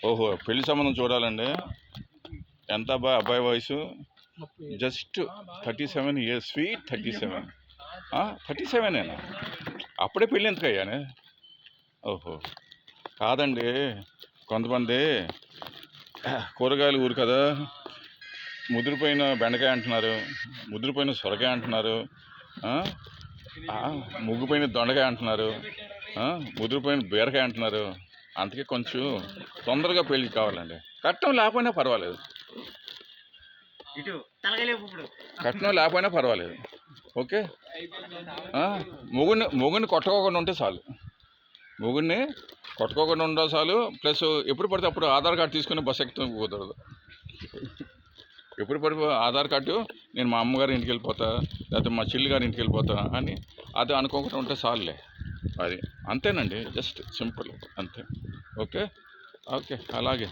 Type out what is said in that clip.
ఓహో, పెళ్లి సంబంధం చూడాలండి. ఎంత అబ్బాయి వయసు? Just 37 years, sweet 37. 37ఏనా? అప్పుడే పెళ్ళి ఎందుకయ్యానే? ఓహో, కాదండి. కొంతమంది కూరగాయలు ఊరు కదా, ముదిరిపోయిన బెండకాయ అంటున్నారు, ముదిరిపోయిన సొరకాయ అంటున్నారు, ముగ్గిపోయిన దొండకాయ అంటున్నారు, ముదిరిపోయిన బీరకాయ అంటున్నారు. అందుకే కొంచెం తొందరగా పెళ్ళి కావాలండి. కట్నం లేకపోయినా పర్వాలేదు, కట్నం లేకపోయినా పర్వాలేదు. ఓకే, మొగుడిని కొట్టుకోకుండా ఉంటే చాలు. మొగుడిని కొట్టుకోకుండా ఉండే చాలు. ప్లస్ ఎప్పుడు పడితే అప్పుడు ఆధార్ కార్డు తీసుకుని బస్ ఎక్కడం కుదరదు. ఎప్పుడు పడిపో ఆధార్ కార్డు, నేను మా అమ్మగారి ఇంటికి వెళ్ళిపోతా, లేకపోతే మా చెల్లి గారి ఇంటికి వెళ్ళిపోతా అని అది అనుకోకుండా ఉంటే చాలులే. అది అంతేనండి, జస్ట్ సింపుల్ అంతే. ఓకే ఓకే, అలాగే.